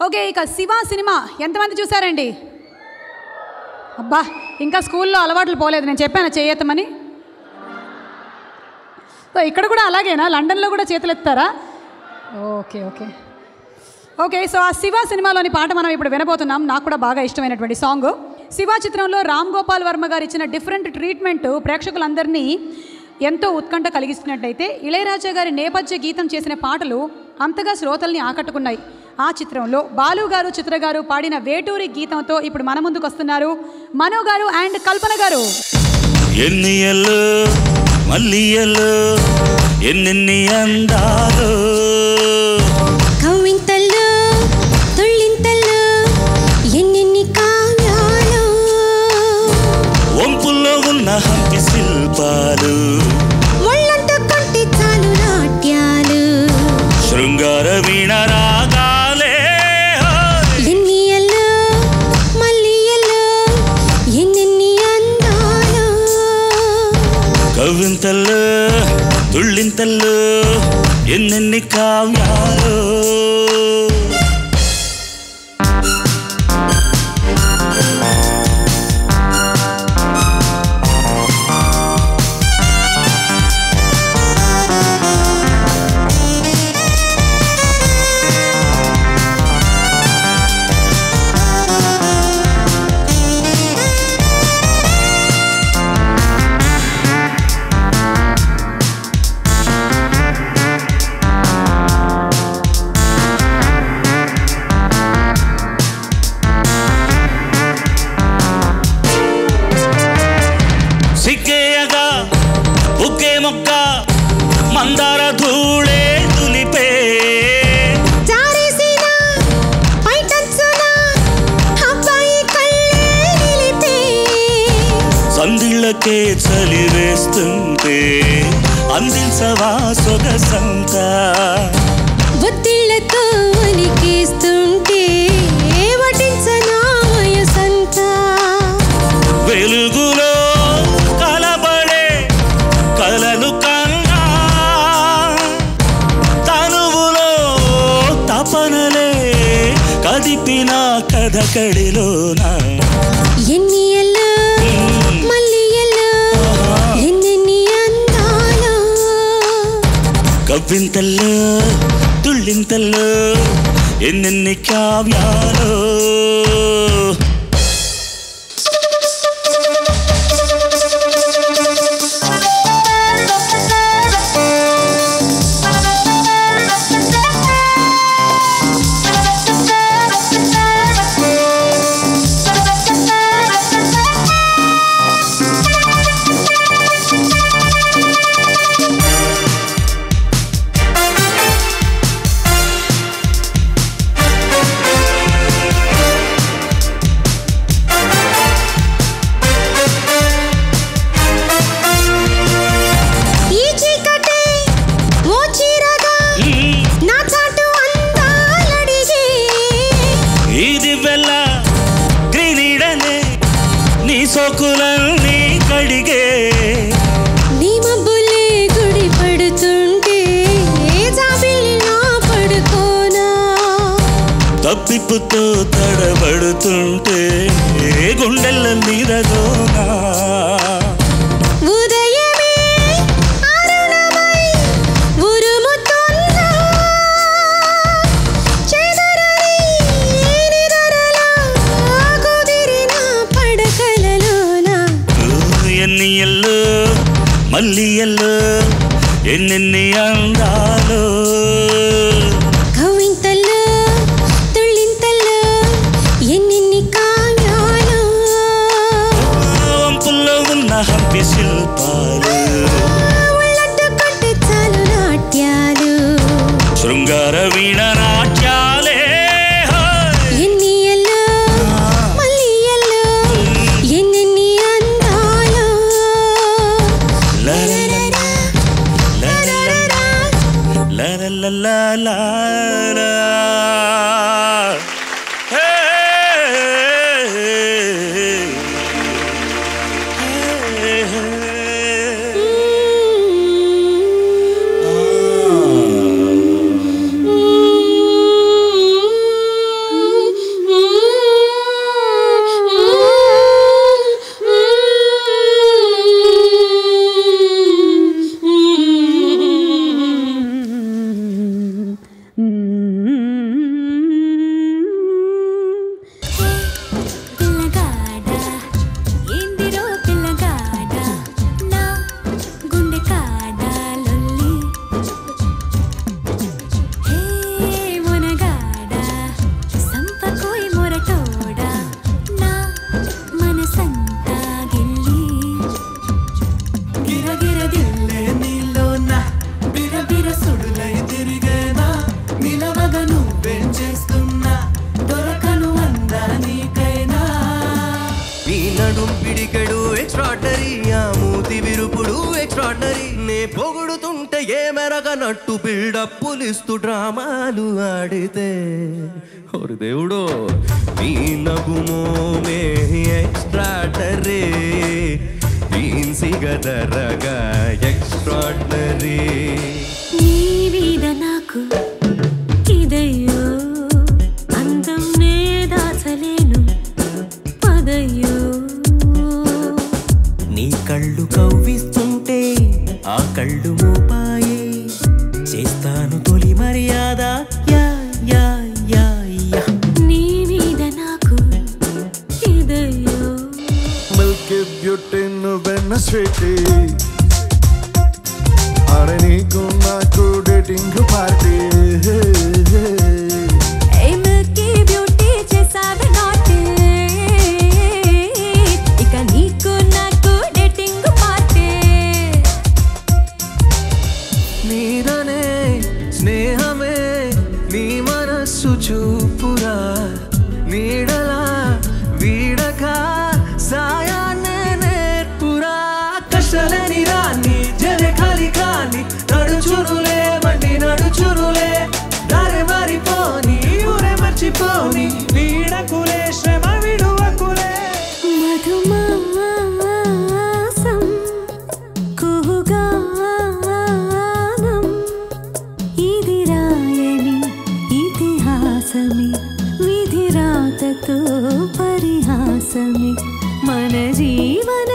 Okay, ఇక Shiva cinema ఎంతమంది చూసారండి? అబ్బా, ఇంకా స్కూల్లో అలవాట్లు పోలేదు. నేను చెప్పాను చేయెత్తమని. సో ఇక్కడ కూడా అలాగేనా? లండన్లో కూడా చేతులు ఎత్తారా? Okay okay okay. సో ఆ శివ సినిమాలోని పాట మనం ఇప్పుడు వినబోతున్నాం. నాకు కూడా బాగా ఇష్టమైనటువంటి సాంగ్. శివ చిత్రంలో రామ్ గోపాల్ వర్మ గారు ఇచ్చిన డిఫరెంట్ ట్రీట్మెంట్ ప్రేక్షకులందరినీ ఎంతో ఉత్కంఠ కలిగిస్తున్నట్టయితే, ఇళయరాజా గారి నేపథ్య గీతం చేసిన పాటలు అంతగా శ్రోతల్ని ఆకట్టుకున్నాయి. ఆ చిత్రంలో బాలు గారు, చిత్ర గారు పాడిన వేటూరి గీతంతో ఇప్పుడు మన ముందుకు వస్తున్నారు మనో గారు అండ్ కల్పన గారు. ఎన్నియలు మల్లియలు ఎన్నెన్ని అందాలు, కవింతలు తొళ్ళింతలు ఎన్నెన్ని కావ్యాలు, వంపుల్లో ఉన్న హంపి శిల్పాలు, ఒళ్ళంతా కొంటే చాలు నాట్యాలు, శృంగార వీణ రాగాలే. ఎన్నియలు మల్లియలు ఎన్నెన్ని అందాలు, కవింతలు తుళ్ళింతలు ఎన్నెన్ని కావ్యాలు. మందార ధూళే తులిపే జారేసిన పైటంచున అబ్బాయి కళ్ళే నిలిపే, సందిళ్ళకే చలి వేస్తుంటే అందించవా సొగసంతా, ఒత్తిళ్లతో వలికేస్తుంటే వటించనా వయసంతా, వెలుగులో కలబడే కలలు కన్నా తనువులో తపనలే కదిపిన కథకడిలోన. ఎన్నియలు మల్లియలు ఎన్నెన్ని అందాలు, కవ్వింతల్లో తుళ్ళింతల్లో ఎన్నెన్ని కావ్యాలు. సోకులన్నీ కడిగే నీ మబ్బులే గుడి పడుతుంటే జాబిల్లి నా పడుకోనా, తప్పిపుతో తడబడుతుంటే గుండెల నీరదోనా, ఉదయమే అరుణమై ఉరుముతున్నా చెదరని నిదరలో కుదిరిన పడకలలోన. ఎన్నియల్లో మల్లియల్లో ఎన్నెన్ని అందాలు, కవింతలు తుళ్ళింతలు ఎన్నెన్ని కావ్యాలు, వంపుల్లో ఉన్న హంపి శిల్పాలు, ఒళ్ళంతా కొంటే చాలు నాట్యాలు, శృంగార వీణ నాట్యాలే. ఎన్నియలు మల్లియలు ఎన్నెన్ని అందాలు, La la la la la la la la la la పిడికెడు ఎక్స్ట్రాడనరీ ఆ మూతి విరుపుడు ఎక్స్ట్రాడనరీ నే పొగుడుతుంటే ఏ మెరగనట్టు బిల్డప్పులిస్తూ డ్రామాలు ఆడితే ఓరి దేవుడు నీ నగుమోమే ఎక్స్ట్రాడనరీ సిగదరగా ఎక్స్ట్రాడనరీ నీ మీద నాకు ఇదయ్యో అందం నే దాచలేను పదయ్యో నీ కళ్ళు కవ్విస్తుంటే ఆ కళ్ళు మోపాయే చేస్తాను తొలి మర్యాద యా యా యా యా నీ మీద నాకు ఇదయ్యో మిల్కీ బ్యూటీ నువ్వెన్న స్వీటీ అరే నీకు నాకు డేటింగ్ పార్టీ ఏ మిల్కీ బ్యూటీ చేసావే నాటి ఇక నీకు నాకు డేటింగ్ పార్టీ నీదనే స్నేహమే నీ మనస్సు చూపురా నీడలా వీడక సాయాన్నే నేర్పురా కష్టలేని రాని జరే ఖాళీ కాని నడుచురులే బండి నడుచురులే దారి మారిపోని ఊరే మర్చిపోని వీడకులే శ్రమ విడువకులే మధుమాసం కుహుగానం ఇది రాయని ఇతిహాసమి విధిరాతతో పరిహాసమి మన జీవన